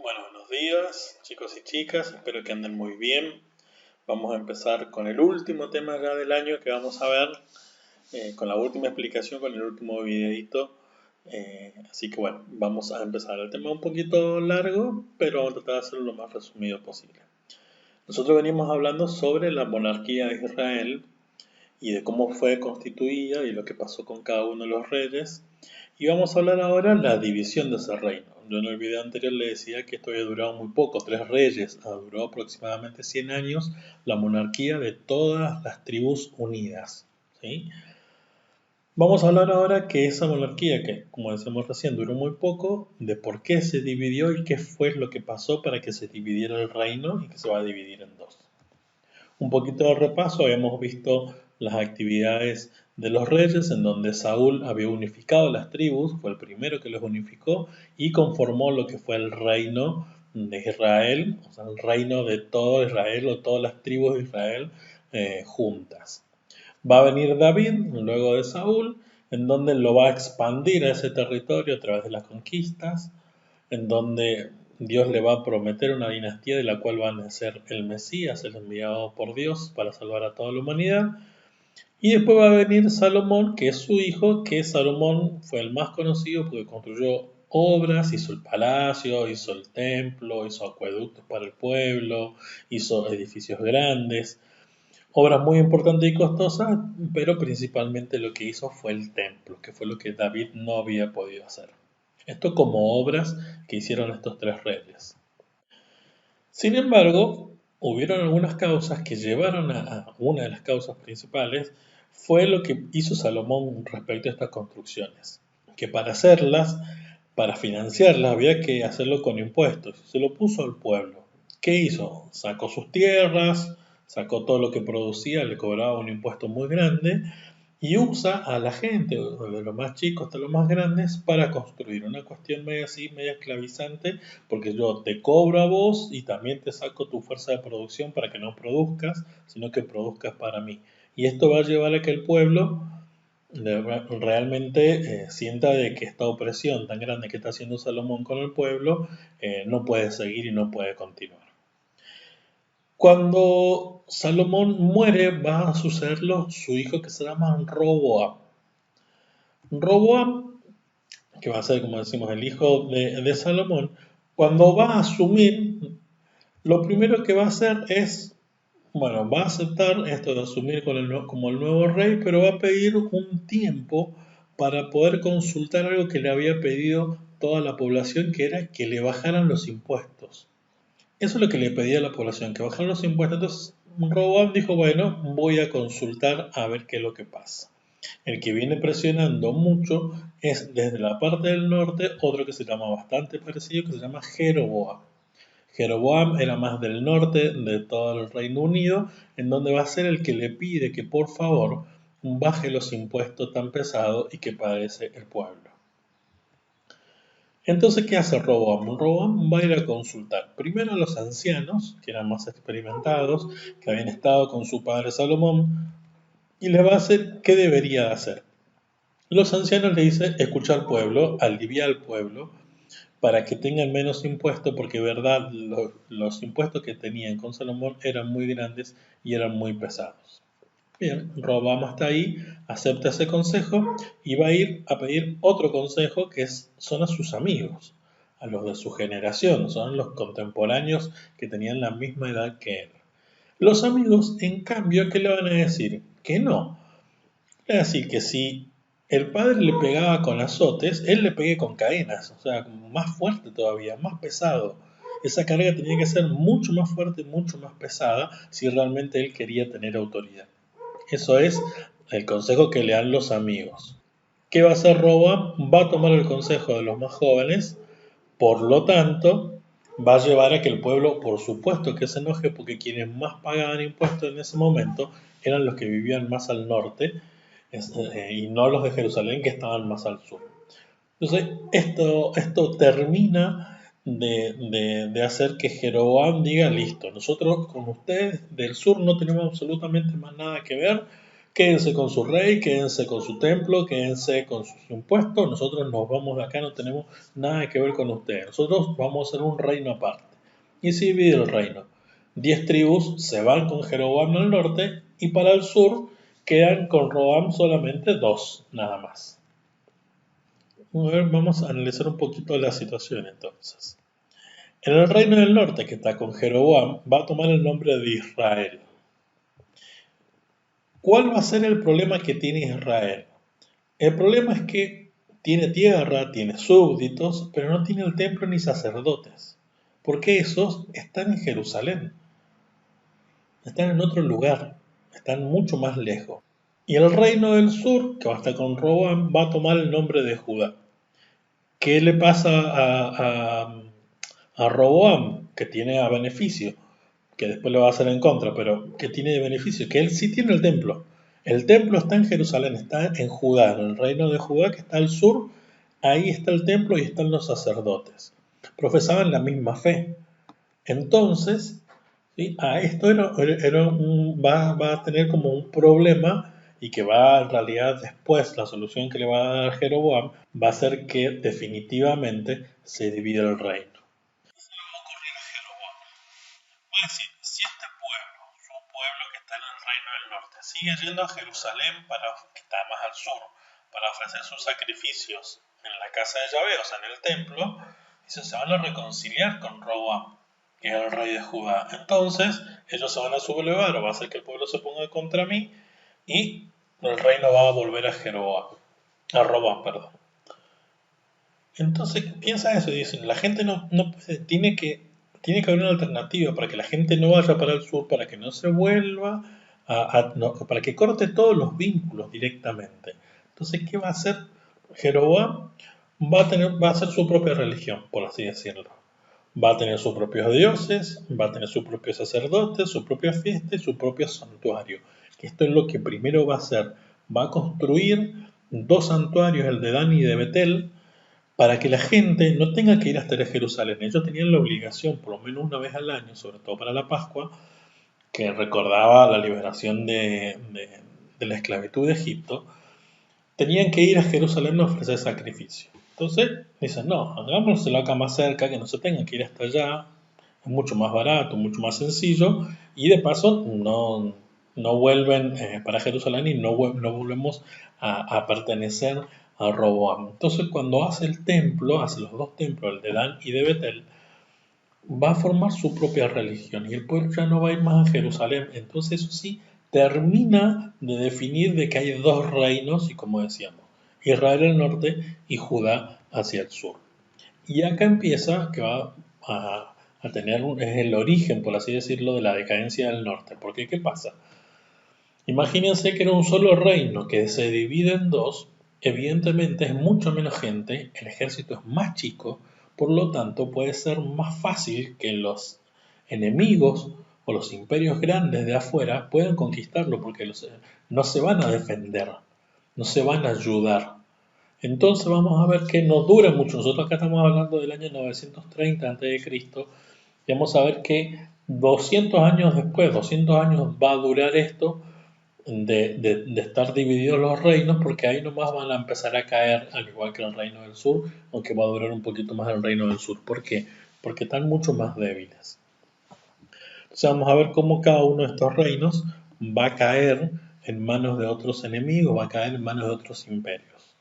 Bueno, buenos días, chicos y chicas, espero que anden muy bien. Vamos a empezar con el último tema ya del año que vamos a ver, con la última explicación, con el último videito. Así que bueno, vamos a empezar. El tema es un poquito largo, pero vamos a tratar de hacerlo lo más resumido posible. Nosotros venimos hablando sobre la monarquía de Israel y de cómo fue constituida y lo que pasó con cada uno de los reyes. Y vamos a hablar ahora de la división de ese reino. Yo en el video anterior le decía que esto había durado muy poco, 3 reyes, duró aproximadamente 100 años la monarquía de todas las tribus unidas. ¿Sí? Vamos a hablar ahora que esa monarquía, que como decíamos recién, duró muy poco, de por qué se dividió y qué fue lo que pasó para que se dividiera el reino y que se va a dividir en dos. Un poquito de repaso, habíamos visto las actividades de los reyes, en donde Saúl había unificado las tribus, fue el primero que los unificó y conformó lo que fue el reino de Israel, o sea, el reino de todo Israel o todas las tribus de Israel juntas. Va a venir David, luego de Saúl, en donde lo va a expandir a ese territorio a través de las conquistas, en donde Dios le va a prometer una dinastía de la cual va a nacer el Mesías, el enviado por Dios para salvar a toda la humanidad. Y después va a venir Salomón, que es su hijo, que Salomón fue el más conocido porque construyó obras, hizo el palacio, hizo el templo, hizo acueductos para el pueblo, hizo edificios grandes, obras muy importantes y costosas, pero principalmente lo que hizo fue el templo, que fue lo que David no había podido hacer. Esto como obras que hicieron estos 3 reyes. Sin embargo, hubieron algunas causas que llevaron a una de las causas principales, fue lo que hizo Salomón respecto a estas construcciones, que para hacerlas, para financiarlas, había que hacerlo con impuestos, se lo puso al pueblo. ¿Qué hizo? Sacó sus tierras, sacó todo lo que producía, le cobraba un impuesto muy grande y usa a la gente, de los más chicos hasta los más grandes, para construir. Una cuestión media así, media esclavizante, porque yo te cobro a vos y también te saco tu fuerza de producción para que no produzcas, sino que produzcas para mí. Y esto va a llevar a que el pueblo realmente sienta de que esta opresión tan grande que está haciendo Salomón con el pueblo no puede seguir y no puede continuar. Cuando Salomón muere, va a sucederlo su hijo que se llama Roboam. Roboam, que va a ser, como decimos, el hijo de Salomón, cuando va a asumir, lo primero que va a hacer es, bueno, va a aceptar esto de asumir como el nuevo rey, pero va a pedir un tiempo para poder consultar algo que le había pedido toda la población, que era que le bajaran los impuestos. Eso es lo que le pedía a la población, que bajaran los impuestos. Entonces, Roboam dijo, bueno, voy a consultar a ver qué es lo que pasa. El que viene presionando mucho es desde la parte del norte otro que se llama bastante parecido, que se llama Jeroboam. Jeroboam era más del norte de todo el Reino Unido, en donde va a ser el que le pide que por favor baje los impuestos tan pesados y que padece el pueblo. Entonces, ¿qué hace Roboam? Roboam va a ir a consultar primero a los ancianos, que eran más experimentados, que habían estado con su padre Salomón, y le va a hacer qué debería hacer. Los ancianos le dicen escuchar al pueblo, aliviar al pueblo, para que tengan menos impuestos, porque verdad los impuestos que tenían con Salomón eran muy grandes y eran muy pesados. Bien, Roboam hasta ahí, acepta ese consejo y va a ir a pedir otro consejo que son a sus amigos, a los de su generación, son los contemporáneos que tenían la misma edad que él. Los amigos, en cambio, ¿qué le van a decir? Que no. Le van a decir que si el padre le pegaba con azotes, él le pegue con cadenas, o sea, más fuerte todavía, más pesado. Esa carga tenía que ser mucho más fuerte, mucho más pesada, si realmente él quería tener autoridad. Eso es el consejo que le dan los amigos. ¿Qué va a hacer Roboam? Va a tomar el consejo de los más jóvenes, por lo tanto, va a llevar a que el pueblo, por supuesto, que se enoje, porque quienes más pagaban impuestos en ese momento eran los que vivían más al norte y no los de Jerusalén que estaban más al sur. Entonces, esto termina de hacer que Jeroboam diga, listo, nosotros con ustedes del sur no tenemos absolutamente más nada que ver, quédense con su rey, quédense con su templo, quédense con sus impuestos, nosotros nos vamos de acá, no tenemos nada que ver con ustedes, nosotros vamos a ser un reino aparte. Y se divide el reino. 10 tribus se van con Jeroboam al norte y para el sur quedan con Roboam solamente 2, nada más. Vamos a analizar un poquito la situación entonces. En el reino del norte, que está con Jeroboam, va a tomar el nombre de Israel. ¿Cuál va a ser el problema que tiene Israel? El problema es que tiene tierra, tiene súbditos, pero no tiene el templo ni sacerdotes, porque esos están en Jerusalén, están en otro lugar, están mucho más lejos. Y el reino del sur, que va a estar con Roboam, va a tomar el nombre de Judá. ¿Qué le pasa a Roboam? Que tiene a beneficio, que después le va a hacer en contra, pero que tiene de beneficio, que él sí tiene el templo. El templo está en Jerusalén, está en Judá, en el reino de Judá, que está al sur. Ahí está el templo y están los sacerdotes. Profesaban la misma fe. Entonces, ¿sí? Esto va a tener como un problema y que va en realidad después, la solución que le va a dar Jeroboam va a ser que definitivamente se divida el reino. Va a decir, si este pueblo, su pueblo que está en el reino del norte, sigue yendo a Jerusalén que está más al sur, para ofrecer sus sacrificios en la casa de Yahvé, o sea, en el templo, dice, se van a reconciliar con Roboam, que es el rey de Judá. Entonces, ellos se van a sublevar, o va a hacer que el pueblo se ponga contra mí, y el reino va a volver a Roboam, perdón. Entonces piensa eso y dicen, la gente no puede, tiene que haber una alternativa para que la gente no vaya para el sur, para que no se vuelva, para que corte todos los vínculos directamente. Entonces, ¿qué va a hacer Jeroboam? Va a hacer su propia religión, por así decirlo. Va a tener sus propios dioses, va a tener sus propios sacerdotes, su propia fiesta y su propio santuario. Esto es lo que primero va a hacer. Va a construir 2 santuarios, el de Dan y de Betel, para que la gente no tenga que ir hasta Jerusalén. Ellos tenían la obligación, por lo menos una vez al año, sobre todo para la Pascua, que recordaba la liberación de la esclavitud de Egipto, tenían que ir a Jerusalén a ofrecer sacrificio. Entonces dicen, no, hagámoslo acá más cerca, que no se tengan que ir hasta allá, es mucho más barato, mucho más sencillo, y de paso no vuelven para Jerusalén y no volvemos a pertenecer a Roboam. Entonces cuando hace el templo, hace los 2 templos, el de Dan y de Betel, va a formar su propia religión y el pueblo ya no va a ir más a Jerusalén. Entonces eso sí, termina de definir de que hay 2 reinos y como decíamos, Israel al norte y Judá hacia el sur. Y acá empieza que va a tener, es el origen, por así decirlo, de la decadencia del norte. Porque ¿qué pasa? Imagínense que era un solo reino que se divide en 2, evidentemente es mucho menos gente, el ejército es más chico, por lo tanto puede ser más fácil que los enemigos o los imperios grandes de afuera puedan conquistarlo porque no se van a defender, no se van a ayudar. Entonces vamos a ver que no dura mucho. Nosotros acá estamos hablando del año 930 a.C. y vamos a ver que 200 años después, 200 años va a durar esto de estar divididos los reinos, porque ahí nomás van a empezar a caer, al igual que el reino del sur, aunque va a durar un poquito más el reino del sur. ¿Por qué? Porque están mucho más débiles. Entonces vamos a ver cómo cada uno de estos reinos va a caer en manos de otros enemigos, va a caer en manos de otros imperios.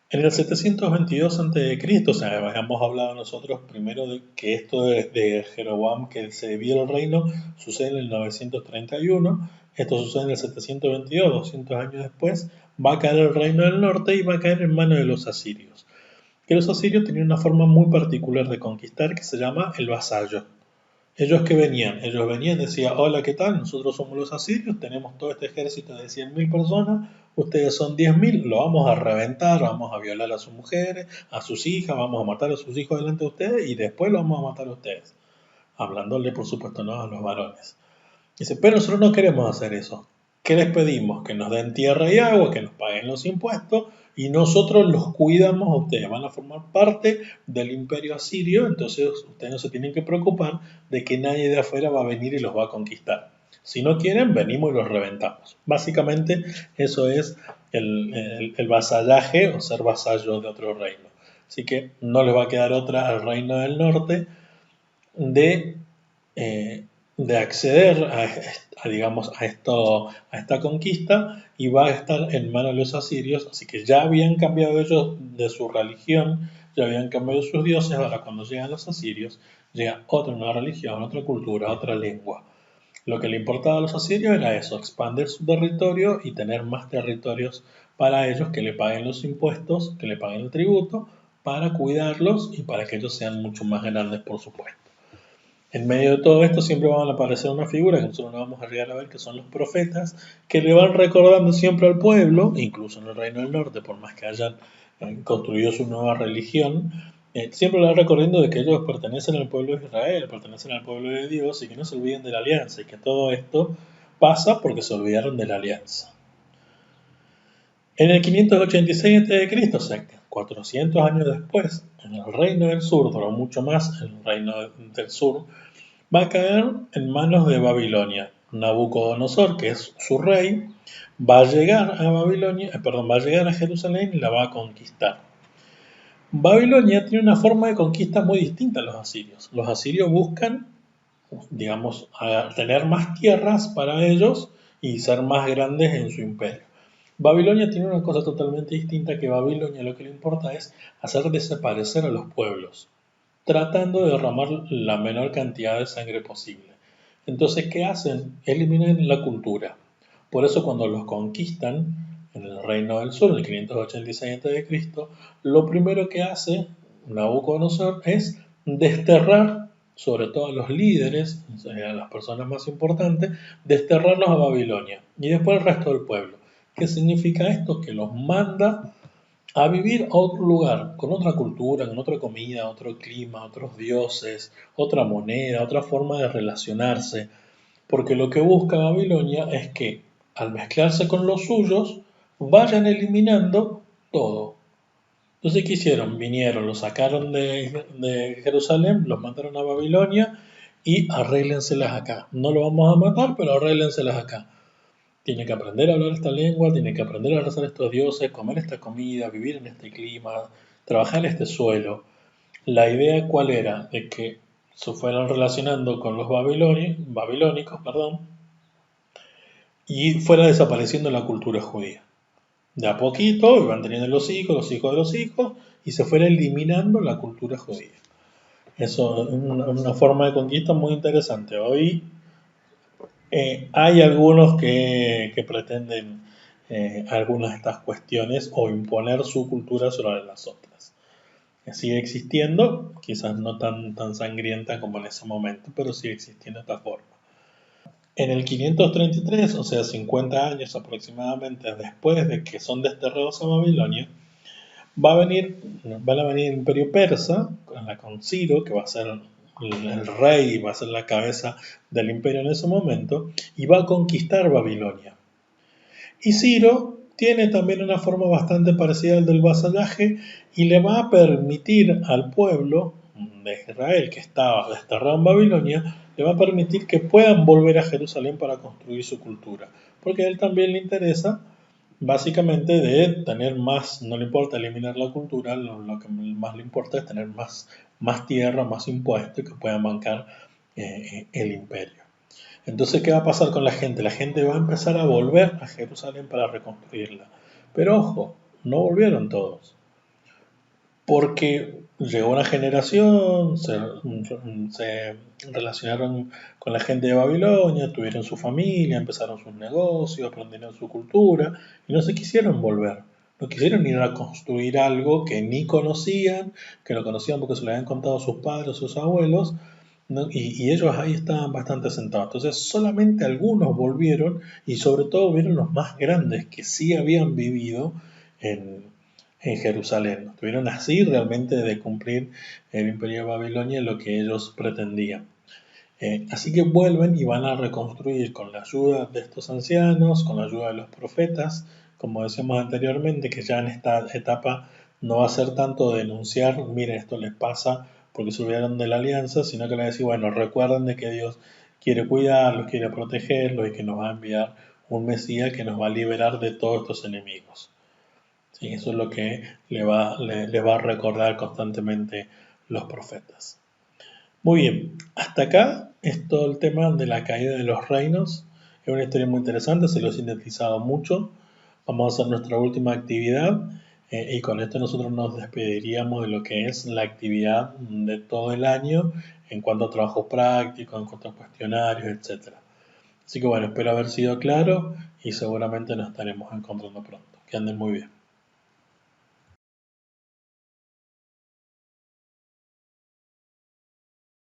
En el 722 a.C., o sea, habíamos hablado nosotros primero de que esto de Jeroboam, que se divide el reino, sucede en el 931, esto sucede en el 722, 200 años después, va a caer el reino del norte y va a caer en manos de los asirios. Que los asirios tenían una forma muy particular de conquistar que se llama el vasallo. Ellos venían, decían, hola, ¿qué tal? Nosotros somos los asirios, tenemos todo este ejército de 100.000 personas, ustedes son 10.000, lo vamos a reventar, vamos a violar a sus mujeres, a sus hijas, vamos a matar a sus hijos delante de ustedes y después lo vamos a matar a ustedes. Hablándole, por supuesto, no a los varones. Dice, pero nosotros no queremos hacer eso. ¿Qué les pedimos? Que nos den tierra y agua, que nos paguen los impuestos y nosotros los cuidamos a ustedes. Van a formar parte del imperio asirio, entonces ustedes no se tienen que preocupar de que nadie de afuera va a venir y los va a conquistar. Si no quieren, venimos y los reventamos. Básicamente eso es el vasallaje o ser vasallo de otro reino. Así que no les va a quedar otra al reino del norte de, de acceder digamos, a esta conquista, y va a estar en manos de los asirios. Así que ya habían cambiado ellos de su religión, ya habían cambiado sus dioses. Ahora cuando llegan los asirios, llega otra nueva religión, otra cultura, otra lengua. Lo que le importaba a los asirios era eso, expandir su territorio y tener más territorios para ellos, que le paguen los impuestos, que le paguen el tributo, para cuidarlos y para que ellos sean mucho más grandes, por supuesto. En medio de todo esto siempre van a aparecer una figura que nosotros no vamos a llegar a ver, que son los profetas, que le van recordando siempre al pueblo, incluso en el Reino del Norte, por más que hayan construido su nueva religión, siempre le van recordando de que ellos pertenecen al pueblo de Israel, pertenecen al pueblo de Dios, y que no se olviden de la alianza, y que todo esto pasa porque se olvidaron de la alianza. En el 586 a.C., o sea, 400 años después, en el Reino del Sur, duró mucho más el Reino del Sur, va a caer en manos de Babilonia. Nabucodonosor, que es su rey, va a llegar a va a llegar a Jerusalén y la va a conquistar. Babilonia tiene una forma de conquista muy distinta a los asirios. Los asirios buscan, digamos, tener más tierras para ellos y ser más grandes en su imperio. Babilonia tiene una cosa totalmente distinta, que Babilonia lo que le importa es hacer desaparecer a los pueblos, tratando de derramar la menor cantidad de sangre posible. Entonces, ¿qué hacen? Eliminan la cultura. Por eso cuando los conquistan en el Reino del Sur, en el 586 a.C., lo primero que hace Nabucodonosor es desterrar, sobre todo a los líderes, a las personas más importantes, desterrarlos a Babilonia y después el resto del pueblo. ¿Qué significa esto? Que los manda a vivir a otro lugar, con otra cultura, con otra comida, otro clima, otros dioses, otra moneda, otra forma de relacionarse, porque lo que busca Babilonia es que, al mezclarse con los suyos, vayan eliminando todo. Entonces, ¿qué hicieron? Vinieron, los sacaron de Jerusalén, los mandaron a Babilonia y arréglenselas acá. No lo vamos a matar, pero arréglenselas acá. Tiene que aprender a hablar esta lengua, tiene que aprender a rezar estos dioses, comer esta comida, vivir en este clima, trabajar en este suelo. La idea, ¿cuál era? De que se fueran relacionando con los babilónicos, y fuera desapareciendo la cultura judía. De a poquito iban teniendo los hijos de los hijos, y se fuera eliminando la cultura judía. Eso es una forma de conquista muy interesante. Hoy hay algunos que pretenden algunas de estas cuestiones o imponer su cultura sobre las otras. Sigue existiendo, quizás no tan sangrienta como en ese momento, pero sigue existiendo esta forma. En el 533, o sea, 50 años aproximadamente después de que son desterrados a Babilonia, van a venir el imperio persa, con Ciro, que va a ser el rey, va a ser la cabeza del imperio en ese momento, y va a conquistar Babilonia. Y Ciro tiene también una forma bastante parecida al del vasallaje, y le va a permitir al pueblo de Israel, que estaba desterrado en Babilonia, le va a permitir que puedan volver a Jerusalén para construir su cultura, porque a él también le interesa básicamente de tener más. No le importa eliminar la cultura, lo que más le importa es tener más tierra, más impuestos, y que puedan bancar el imperio. Entonces, ¿qué va a pasar con la gente? La gente va a empezar a volver a Jerusalén para reconstruirla. Pero ojo, no volvieron todos, porque llegó una generación, se relacionaron con la gente de Babilonia, tuvieron su familia, empezaron sus negocios, aprendieron su cultura y no se quisieron volver. No quisieron ir a construir algo que ni conocían, que lo conocían porque se lo habían contado sus padres o sus abuelos, ¿no? Y ellos ahí estaban bastante sentados. Entonces solamente algunos volvieron, y sobre todo vieron los más grandes que sí habían vivido en Jerusalén. Estuvieron así realmente de cumplir el imperio de Babilonia lo que ellos pretendían. Así que vuelven y van a reconstruir con la ayuda de estos ancianos, con la ayuda de los profetas, como decíamos anteriormente, que ya en esta etapa no va a ser tanto denunciar, miren, esto les pasa porque se olvidaron de la alianza, sino que le va a decir, bueno, recuerden de que Dios quiere cuidarlos, quiere protegerlos y que nos va a enviar un Mesías que nos va a liberar de todos estos enemigos. ¿Sí? Eso es lo que le va a recordar constantemente los profetas. Muy bien, hasta acá es todo el tema de la caída de los reinos. Es una historia muy interesante, se lo he sintetizado mucho. Vamos a hacer nuestra última actividad y con esto nosotros nos despediríamos de lo que es la actividad de todo el año en cuanto a trabajo práctico, en cuanto a cuestionarios, etc. Así que bueno, espero haber sido claro y seguramente nos estaremos encontrando pronto. Que anden muy bien.